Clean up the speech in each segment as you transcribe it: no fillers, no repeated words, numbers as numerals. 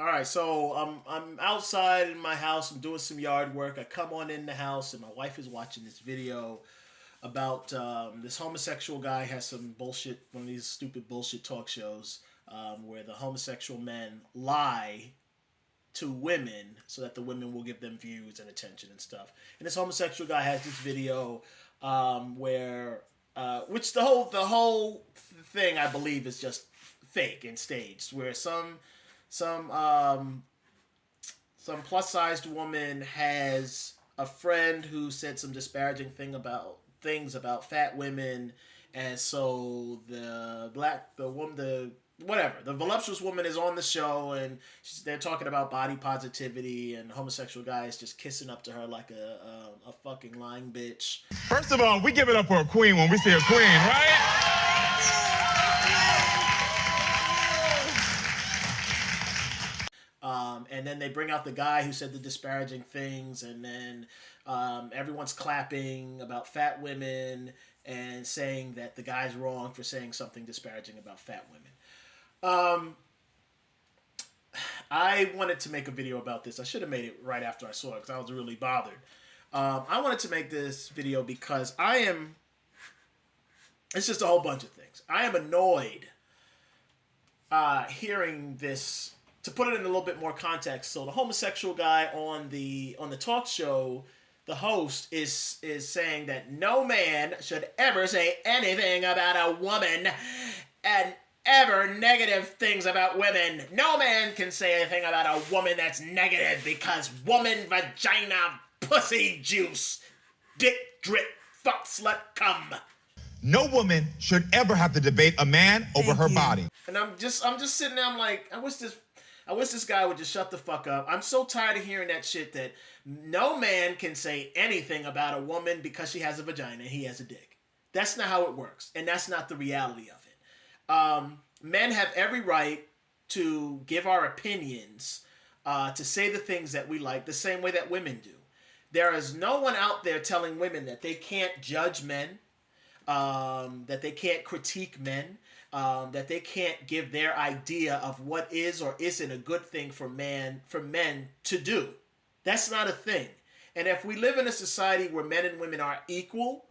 All right, so I'm outside in my house. I'm doing some yard work. I come on in the house, and my wife is watching this video about this homosexual guy has some bullshit, one of these stupid bullshit talk shows where the homosexual men lie to women so that the women will give them views and attention and stuff. And this homosexual guy has this video where, which the whole thing I believe is just fake and staged, where some some plus sized woman has a friend who said some disparaging things about fat women, and so the woman the whatever the voluptuous woman is on the show, and they're talking about body positivity, and homosexual guy is just kissing up to her like a fucking lying bitch. First of all, we give it up for a queen when we see a queen, right? And then they bring out the guy who said the disparaging things, and then everyone's clapping about fat women and saying that the guy's wrong for saying something disparaging about fat women. I wanted to make a video about this. I should have made it right after I saw it because I was really bothered. I wanted to make this video because it's just a whole bunch of things. I am annoyed hearing this. To put it in a little bit more context, so the homosexual guy on the talk show, the host is saying that no man should ever say anything about a woman and ever negative things about women. No man can say anything about a woman that's negative because woman, vagina, pussy juice, dick drip, fuck slut cum. No woman should ever have to debate a man over her body. And I'm just sitting there. I'm like, I wish this guy would just shut the fuck up. I'm so tired of hearing that shit that no man can say anything about a woman because she has a vagina and he has a dick. That's not how it works, and that's not the reality of it. Men have every right to give our opinions, to say the things that we like the same way that women do. There is no one out there telling women that they can't judge men, that they can't critique men, that they can't give their idea of what is or isn't a good thing for men to do. That's not a thing. And if we live in a society where men and women are equal,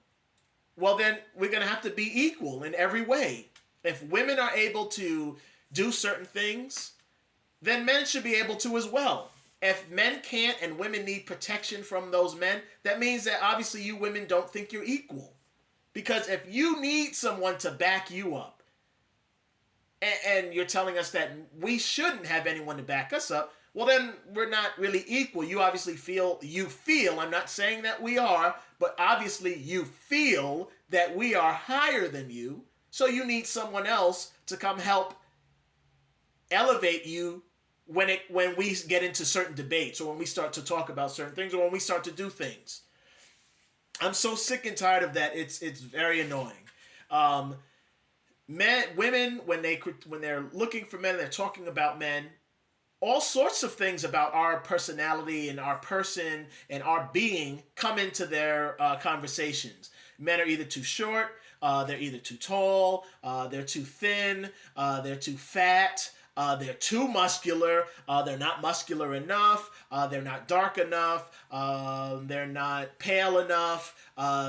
well then we're going to have to be equal in every way. If women are able to do certain things, then men should be able to as well. If men can't and women need protection from those men, that means that obviously you women don't think you're equal. Because if you need someone to back you up, and you're telling us that we shouldn't have anyone to back us up, well then we're not really equal. You obviously feel, I'm not saying that we are, but obviously you feel that we are higher than you, so you need someone else to come help elevate you when we get into certain debates, or when we start to talk about certain things, or when we start to do things. I'm so sick and tired of that. It's very annoying. Women, when they're looking for men, they're talking about men. All sorts of things about our personality and our person and our being come into their conversations. Men are either too short, they're either too tall, they're too thin, they're too fat, they're too muscular, they're not muscular enough, they're not dark enough, they're not pale enough,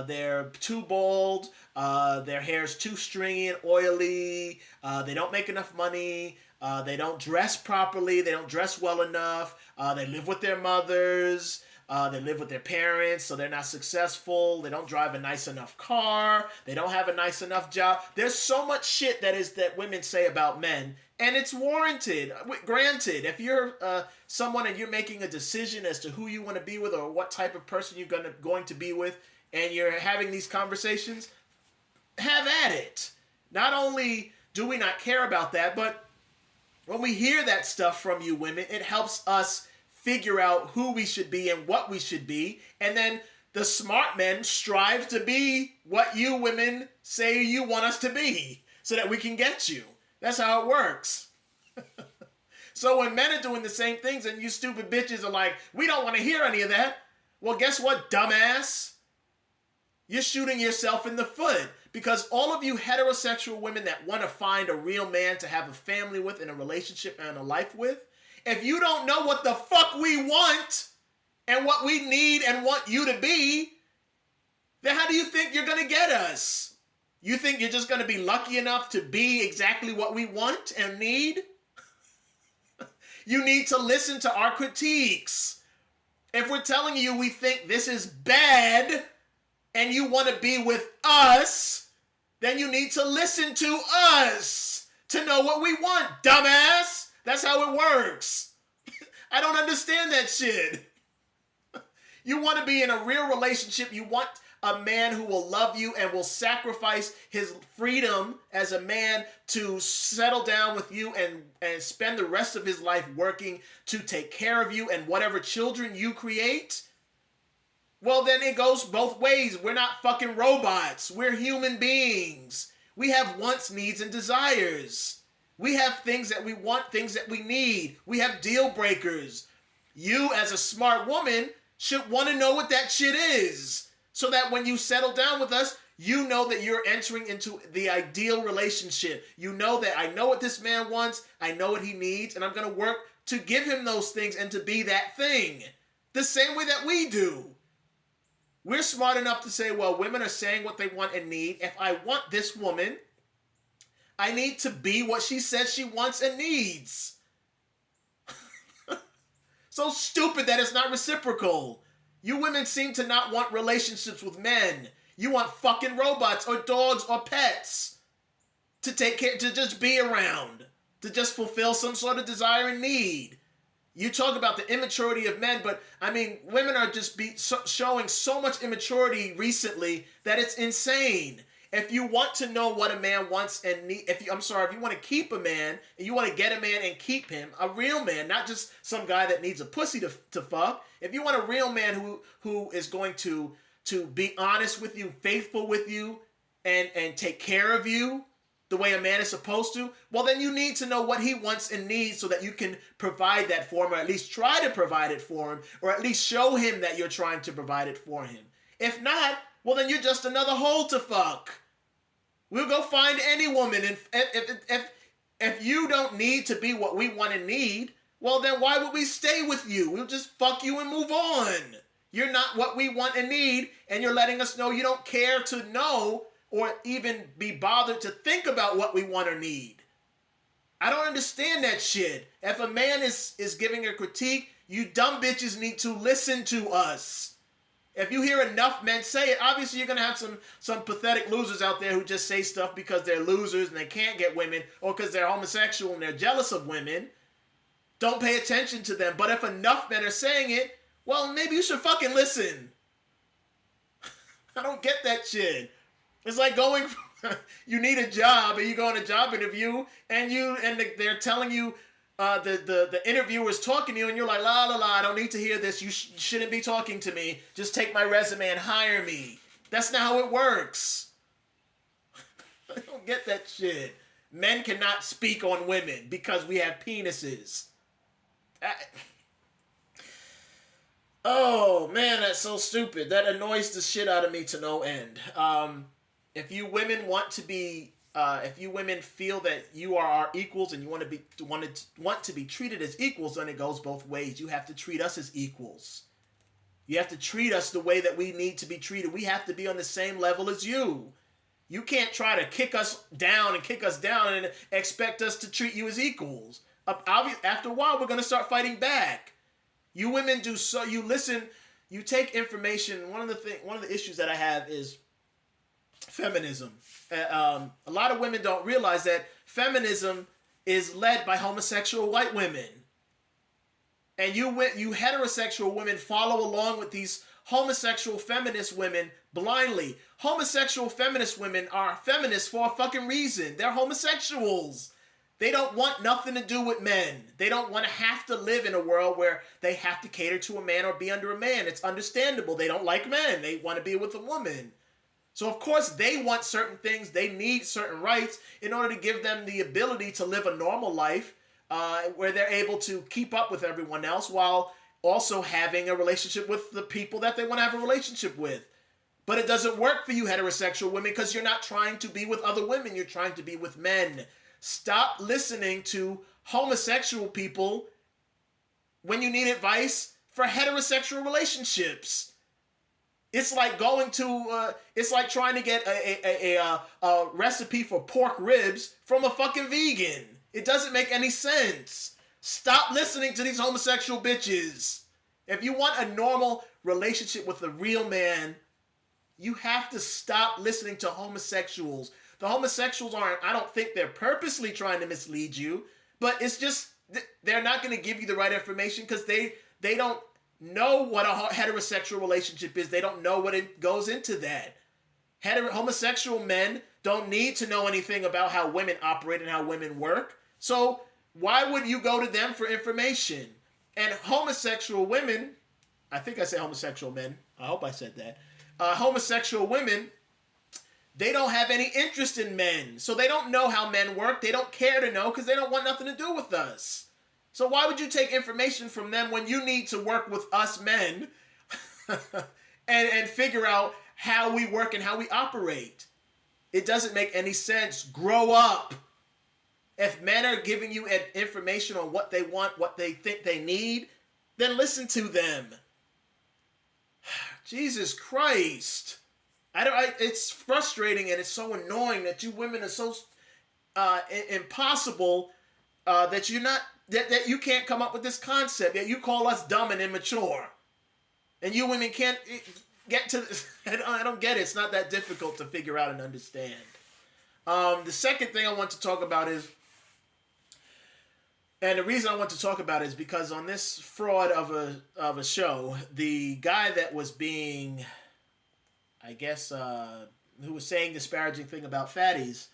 they're too bald, their hair's too stringy and oily, they don't make enough money, they don't dress properly, they don't dress well enough, they live with their mothers, they live with their parents, so they're not successful. They don't drive a nice enough car. They don't have a nice enough job. There's so much shit that women say about men, and it's warranted. Granted, if you're someone and you're making a decision as to who you want to be with or what type of person you're going to be with, and you're having these conversations, have at it. Not only do we not care about that, but when we hear that stuff from you women, it helps us figure out who we should be and what we should be, and then the smart men strive to be what you women say you want us to be so that we can get you. That's how it works. So when men are doing the same things and you stupid bitches are like, we don't want to hear any of that, well, guess what, dumbass? You're shooting yourself in the foot, because all of you heterosexual women that want to find a real man to have a family with and a relationship and a life with, If you don't know what the fuck we want and what we need and want you to be, then how do you think you're going to get us? You think you're just going to be lucky enough to be exactly what we want and need? You need to listen to our critiques. If we're telling you we think this is bad and you want to be with us, then you need to listen to us to know what we want, dumbass. That's how it works. I don't understand that shit. You want to be in a real relationship. You want a man who will love you and will sacrifice his freedom as a man to settle down with you and spend the rest of his life working to take care of you and whatever children you create. Well, then it goes both ways. We're not fucking robots. We're human beings. We have wants, needs, and desires. We have things that we want, things that we need. We have deal breakers. You, as a smart woman, should want to know what that shit is. So that when you settle down with us, you know that you're entering into the ideal relationship. You know that I know what this man wants, I know what he needs, and I'm going to work to give him those things and to be that thing. The same way that we do. We're smart enough to say, well, women are saying what they want and need. If I want this woman, I need to be what she says she wants and needs. So stupid that it's not reciprocal. You women seem to not want relationships with men. You want fucking robots or dogs or pets to take care, to just be around, to just fulfill some sort of desire and need. You talk about the immaturity of men, but I mean, women are just showing so much immaturity recently that it's insane. If you want to know what a man wants and need, if you want to keep a man and you want to get a man and keep him, a real man, not just some guy that needs a pussy to fuck. If you want a real man who is going to be honest with you, faithful with you, and take care of you the way a man is supposed to, well, then you need to know what he wants and needs so that you can provide that for him, or at least try to provide it for him, or at least show him that you're trying to provide it for him. If not, well, then you're just another hole to fuck. We'll go find any woman, and if you don't need to be what we want and need, well, then why would we stay with you? We'll just fuck you and move on. You're not what we want and need, and you're letting us know you don't care to know or even be bothered to think about what we want or need. I don't understand that shit. If a man is giving a critique, you dumb bitches need to listen to us. If you hear enough men say it, obviously you're going to have some pathetic losers out there who just say stuff because they're losers and they can't get women, or because they're homosexual and they're jealous of women. Don't pay attention to them. But if enough men are saying it, well, maybe you should fucking listen. I don't get that shit. It's like going, you need a job and you go on a job interview and they're telling you, the interviewer is talking to you and you're like, la la la, I don't need to hear this. You shouldn't be talking to me. Just take my resume and hire me. That's not how it works. I don't get that shit. Men cannot speak on women because we have penises. Oh man, that's so stupid. That annoys the shit out of me to no end. If you women want to be, if you women feel that you are our equals and you want to be treated as equals, then it goes both ways. You have to treat us as equals. You have to treat us the way that we need to be treated. We have to be on the same level as you. You can't try to kick us down and expect us to treat you as equals. After a while, we're going to start fighting back. You women do so. You listen. You take information. One of the issues that I have is feminism. A lot of women don't realize that feminism is led by homosexual white women, and you heterosexual women follow along with these homosexual feminist women blindly. Homosexual feminist women are feminists for a fucking reason. They're homosexuals. They don't want nothing to do with men. They don't want to have to live in a world where they have to cater to a man or be under a man. It's understandable. They don't like men. They want to be with a woman. So of course they want certain things. They need certain rights in order to give them the ability to live a normal life where they're able to keep up with everyone else while also having a relationship with the people that they want to have a relationship with. But it doesn't work for you heterosexual women because you're not trying to be with other women. You're trying to be with men. Stop listening to homosexual people when you need advice for heterosexual relationships. It's like going to, it's like trying to get a recipe for pork ribs from a fucking vegan. It doesn't make any sense. Stop listening to these homosexual bitches. If you want a normal relationship with a real man, you have to stop listening to homosexuals. The homosexuals aren't, I don't think they're purposely trying to mislead you, but it's just, they're not going to give you the right information because they don't know what a heterosexual relationship is. They don't know what it goes into that. Homosexual men don't need to know anything about how women operate and how women work. So why would you go to them for information? And homosexual women, I think I said homosexual men. I hope I said that. Homosexual women, they don't have any interest in men. So they don't know how men work. They don't care to know because they don't want nothing to do with us. So why would you take information from them when you need to work with us men and figure out how we work and how we operate? It doesn't make any sense. Grow up. If men are giving you information on what they want, what they think they need, then listen to them. Jesus Christ. It's frustrating and it's so annoying that you women are so impossible that you're not, that you can't come up with this concept, that you call us dumb and immature. And you women can't get to this. I don't get it. It's not that difficult to figure out and understand. The second thing I want to talk about is, and the reason I want to talk about it is because on this fraud of a show, the guy that was being, I guess, who was saying disparaging thing about fatties,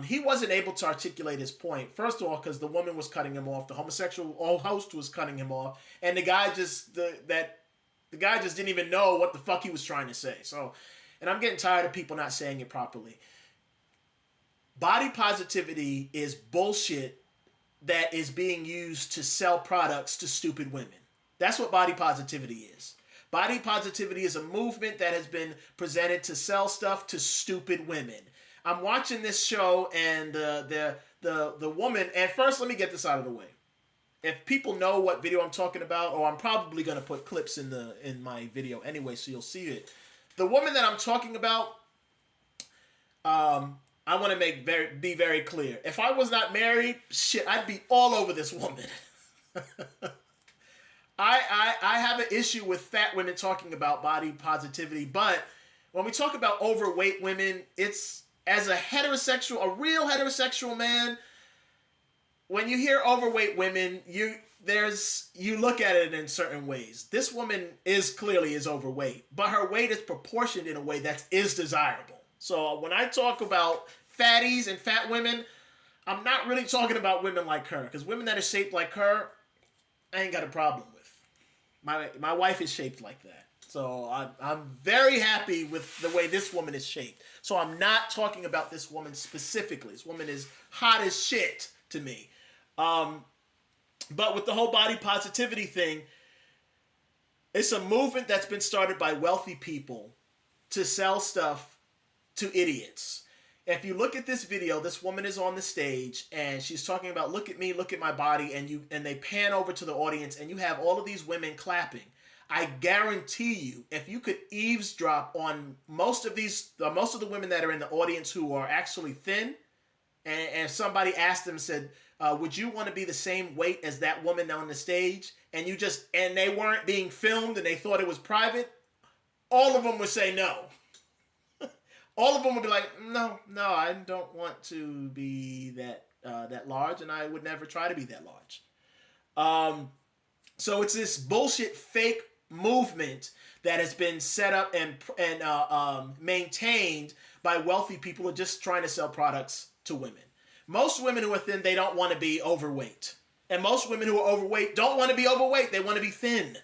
he wasn't able to articulate his point. First of all, because the woman was cutting him off, the homosexual host was cutting him off, and the guy just didn't even know what the fuck he was trying to say. So, and I'm getting tired of people not saying it properly. Body positivity is bullshit that is being used to sell products to stupid women. That's what body positivity is. Body positivity is a movement that has been presented to sell stuff to stupid women. I'm watching this show and the woman, and first let me get this out of the way. If people know what video I'm talking about, or I'm probably going to put clips in my video anyway, so you'll see it. The woman that I'm talking about, I want to be very clear. If I was not married, shit, I'd be all over this woman. I have an issue with fat women talking about body positivity, but when we talk about overweight women, it's, as a real heterosexual man, when you hear overweight women, you look at it in certain ways. This woman clearly is overweight, but her weight is proportioned in a way that is desirable. So when I talk about fatties and fat women, I'm not really talking about women like her, because women that are shaped like her, I ain't got a problem with. My wife is shaped like that. So I'm very happy with the way this woman is shaped. So I'm not talking about this woman specifically. This woman is hot as shit to me. But with the whole body positivity thing, it's a movement that's been started by wealthy people to sell stuff to idiots. If you look at this video, this woman is on the stage and she's talking about, look at me, look at my body, and they pan over to the audience and you have all of these women clapping. I guarantee you, if you could eavesdrop on most of the women that are in the audience who are actually thin, and somebody asked them, said, would you want to be the same weight as that woman on the stage? And they weren't being filmed and they thought it was private, all of them would say no. All of them would be like, no, I don't want to be that large, and I would never try to be that large. So it's this bullshit fake movement that has been set up and maintained by wealthy people who are just trying to sell products to women. Most women who are thin, they don't want to be overweight. And most women who are overweight don't want to be overweight. They want to be thin.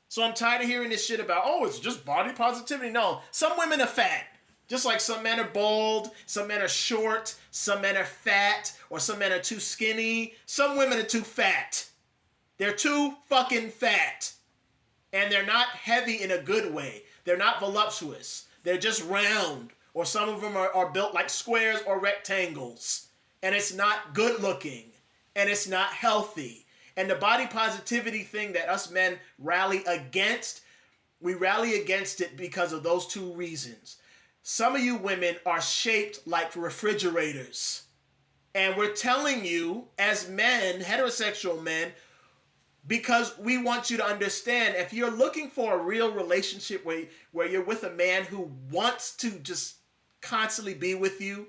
So I'm tired of hearing this shit about, oh, it's just body positivity. No, some women are fat. Just like some men are bald, some men are short, some men are fat, or some men are too skinny. Some women are too fat. They're too fucking fat. And they're not heavy in a good way. They're not voluptuous. They're just round. Or some of them are built like squares or rectangles. And it's not good looking. And it's not healthy. And the body positivity thing that us men rally against, we rally against it because of those two reasons. Some of you women are shaped like refrigerators. And we're telling you, as men, heterosexual men, because we want you to understand, if you're looking for a real relationship where you're with a man who wants to just constantly be with you,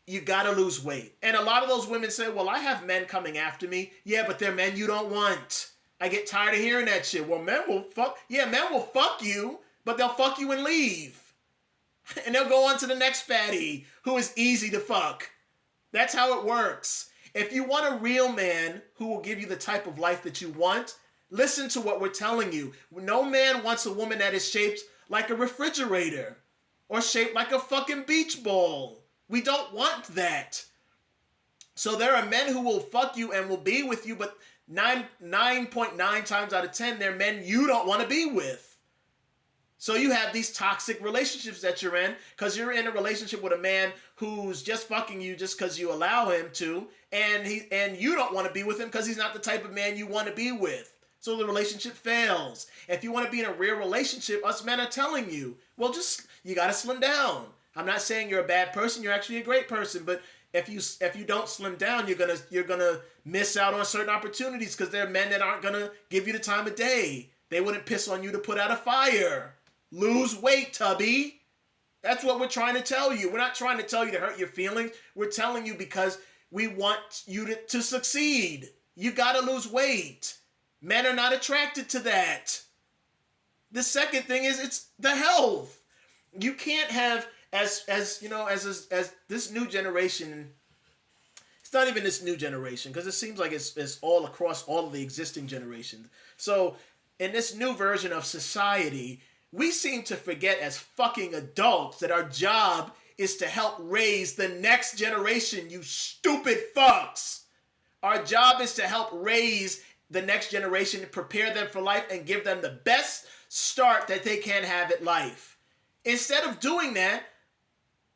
you gotta lose weight. And a lot of those women say, well, I have men coming after me. Yeah, but they're men you don't want. I get tired of hearing that shit. Well, men will fuck. Yeah, men will fuck you, but they'll fuck you and leave. And they'll go on to the next fatty who is easy to fuck. That's how it works. If you want a real man who will give you the type of life that you want, listen to what we're telling you. No man wants a woman that is shaped like a refrigerator or shaped like a fucking beach ball. We don't want that. So there are men who will fuck you and will be with you, but 9.9 times out of 10, they're men you don't want to be with. So you have these toxic relationships that you're in because you're in a relationship with a man who's just fucking you just because you allow him to, and you don't want to be with him because he's not the type of man you want to be with. So the relationship fails. If you want to be in a real relationship, us men are telling you, well, you got to slim down. I'm not saying you're a bad person. You're actually a great person, but if you don't slim down, you're gonna miss out on certain opportunities because there are men that aren't gonna give you the time of day. They wouldn't piss on you to put out a fire. Lose weight, Tubby. That's what we're trying to tell you. We're not trying to tell you to hurt your feelings. We're telling you because we want you to succeed. You gotta lose weight. Men are not attracted to that. The second thing is it's the health. You can't have as this new generation. It's not even this new generation because it seems like it's all across all of the existing generations. So in this new version of society, we seem to forget as fucking adults that our job is to help raise the next generation, you stupid fucks. Our job is to help raise the next generation, to prepare them for life and give them the best start that they can have at life. Instead of doing that,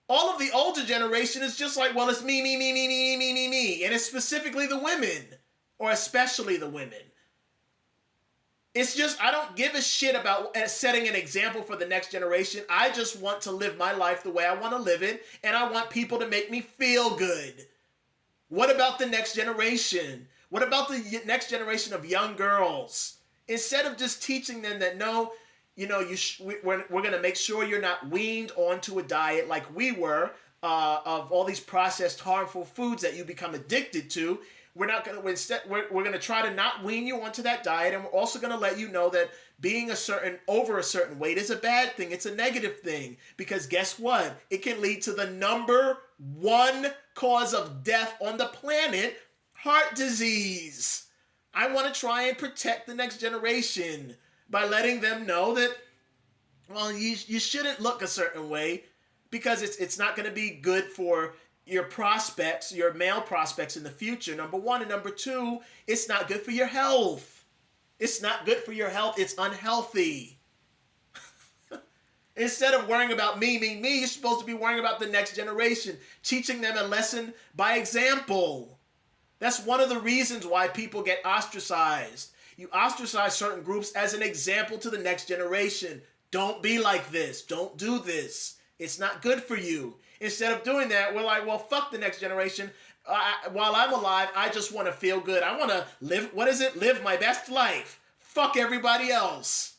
all of the older generation is just like, well, it's me. And it's specifically the women, or especially the women. It's just, I don't give a shit about setting an example for the next generation. I just want to live my life the way I want to live it, and I want people to make me feel good. What about the next generation? What about the next generation of young girls? Instead of just teaching them that, no, we're going to make sure you're not weaned onto a diet like we were, of all these processed harmful foods that you become addicted to. We're going to try to not wean you onto that diet, and we're also going to let you know that being over a certain weight is a bad thing. It's a negative thing because guess what? It can lead to the number one cause of death on the planet, heart disease. I want to try and protect the next generation by letting them know that, well, you shouldn't look a certain way because it's not going to be good for your prospects, your male prospects in the future, number one. And number two, it's not good for your health. It's not good for your health. It's unhealthy. Instead of worrying about me, you're supposed to be worrying about the next generation, teaching them a lesson by example. That's one of the reasons why people get ostracized. You ostracize certain groups as an example to the next generation. Don't be like this. Don't do this. It's not good for you. Instead of doing that, we're like, well, fuck the next generation. While I'm alive, I just want to feel good. I want to live my best life. Fuck everybody else.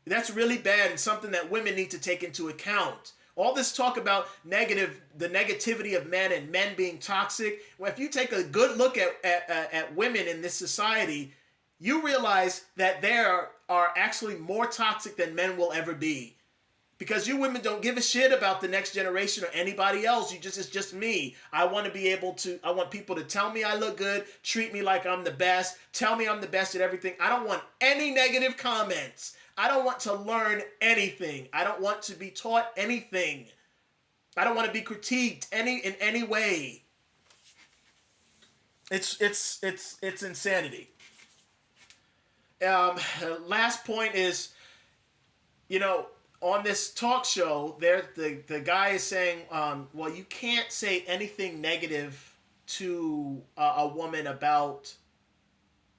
That's really bad and something that women need to take into account. All this talk about the negativity of men and men being toxic. Well, if you take a good look at women in this society, you realize that they are actually more toxic than men will ever be. Because you women don't give a shit about the next generation or anybody else. It's just me. I want people to tell me I look good, treat me like I'm the best, tell me I'm the best at everything. I don't want any negative comments. I don't want to learn anything. I don't want to be taught anything. I don't want to be critiqued in any way. It's insanity. Last point is, on this talk show, the guy is saying, well, you can't say anything negative to a woman about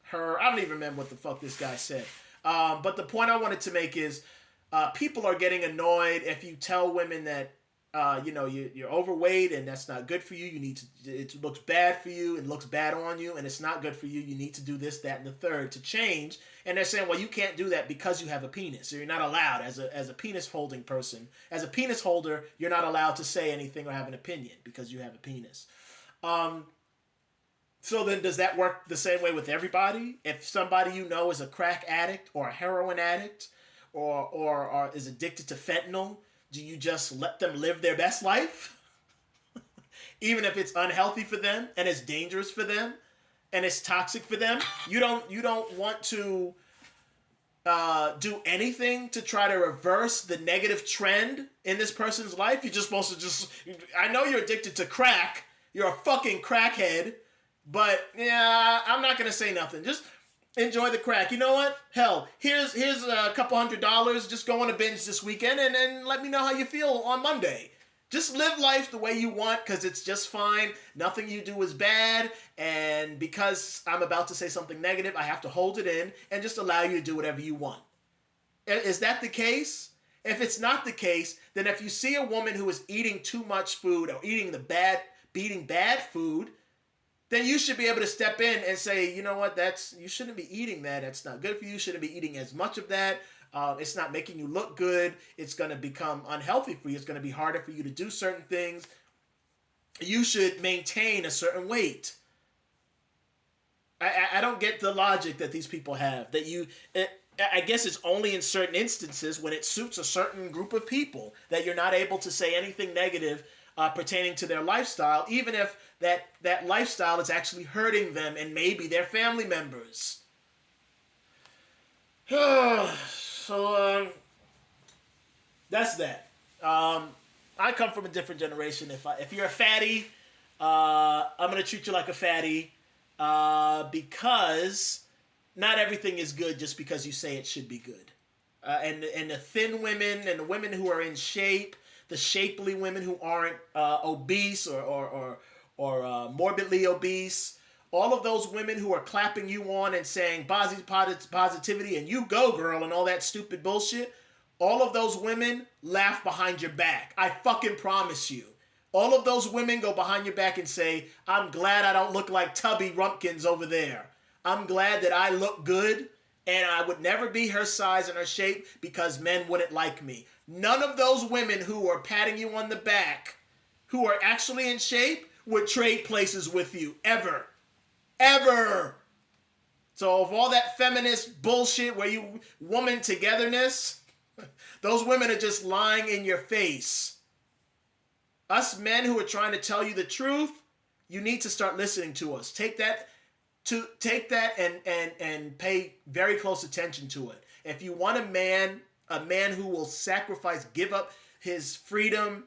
her. I don't even remember what the fuck this guy said. But the point I wanted to make is people are getting annoyed if you tell women that you're overweight and that's not good for you. You need to. It looks bad for you. It looks bad on you, and it's not good for you. You need to do this, that, and the third to change. And they're saying, well, you can't do that because you have a penis. So you're not allowed as a penis holding person. As a penis holder, you're not allowed to say anything or have an opinion because you have a penis. So then does that work the same way with everybody? If somebody you know is a crack addict or a heroin addict or is addicted to fentanyl, do you just let them live their best life? Even if it's unhealthy for them and it's dangerous for them and it's toxic for them? You don't want to do anything to try to reverse the negative trend in this person's life? You're just supposed to I know you're addicted to crack. You're a fucking crackhead. But yeah, I'm not gonna say nothing. Just enjoy the crack. You know what? Hell, here's a couple $100. Just go on a binge this weekend and let me know how you feel on Monday. Just live life the way you want because it's just fine. Nothing you do is bad. And because I'm about to say something negative, I have to hold it in and just allow you to do whatever you want. Is that the case? If it's not the case, then if you see a woman who is eating too much food or eating bad food, then you should be able to step in and say, you know what, you shouldn't be eating that. That's not good for you. You shouldn't be eating as much of that. It's not making you look good. It's going to become unhealthy for you. It's going to be harder for you to do certain things. You should maintain a certain weight. I don't get the logic that these people have. I guess it's only in certain instances when it suits a certain group of people that you're not able to say anything negative pertaining to their lifestyle, even if that lifestyle is actually hurting them and maybe their family members. So that's that. I come from a different generation. If you're a fatty, I'm gonna treat you like a fatty because not everything is good just because you say it should be good. And the thin women and the women who are in shape, the shapely women who aren't obese or morbidly obese, all of those women who are clapping you on and saying positivity and you go girl and all that stupid bullshit, all of those women laugh behind your back. I fucking promise you. All of those women go behind your back and say, I'm glad I don't look like Tubby Rumpkins over there. I'm glad that I look good and I would never be her size and her shape because men wouldn't like me. None of those women who are patting you on the back, who are actually in shape, would trade places with you. Ever. Ever. So of all that feminist bullshit where you woman togetherness, those women are just lying in your face. Us men who are trying to tell you the truth, you need to start listening to us. Take that and pay very close attention to it. If you want a man who will sacrifice, give up his freedom,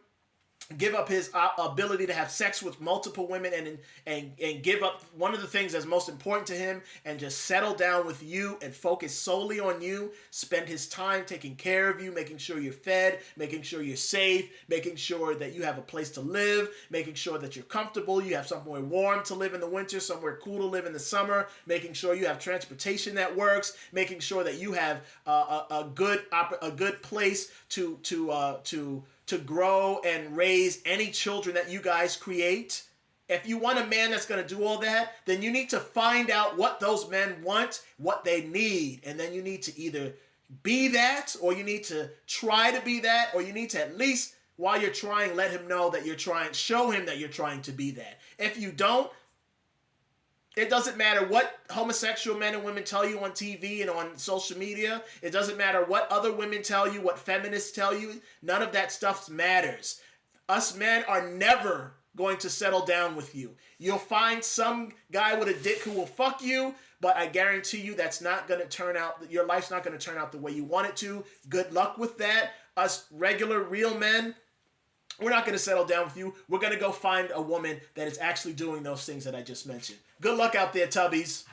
give up his ability to have sex with multiple women and give up one of the things that's most important to him and just settle down with you and focus solely on you, spend his time taking care of you, making sure you're fed, making sure you're safe, making sure that you have a place to live, making sure that you're comfortable, you have somewhere warm to live in the winter, somewhere cool to live in the summer, making sure you have transportation that works, making sure that you have a good place to grow and raise any children that you guys create. If you want a man that's going to do all that, then you need to find out what those men want, what they need. And then you need to either be that, or you need to try to be that, or you need to at least, while you're trying, let him know that you're trying, show him that you're trying to be that. If you don't, it doesn't matter what homosexual men and women tell you on TV and on social media. It doesn't matter what other women tell you, what feminists tell you. None of that stuff matters. Us men are never going to settle down with you. You'll find some guy with a dick who will fuck you, but I guarantee you that's not going to turn out, your life's not going to turn out the way you want it to. Good luck with that. Us regular, real men, we're not going to settle down with you. We're going to go find a woman that is actually doing those things that I just mentioned. Good luck out there, Tubbies.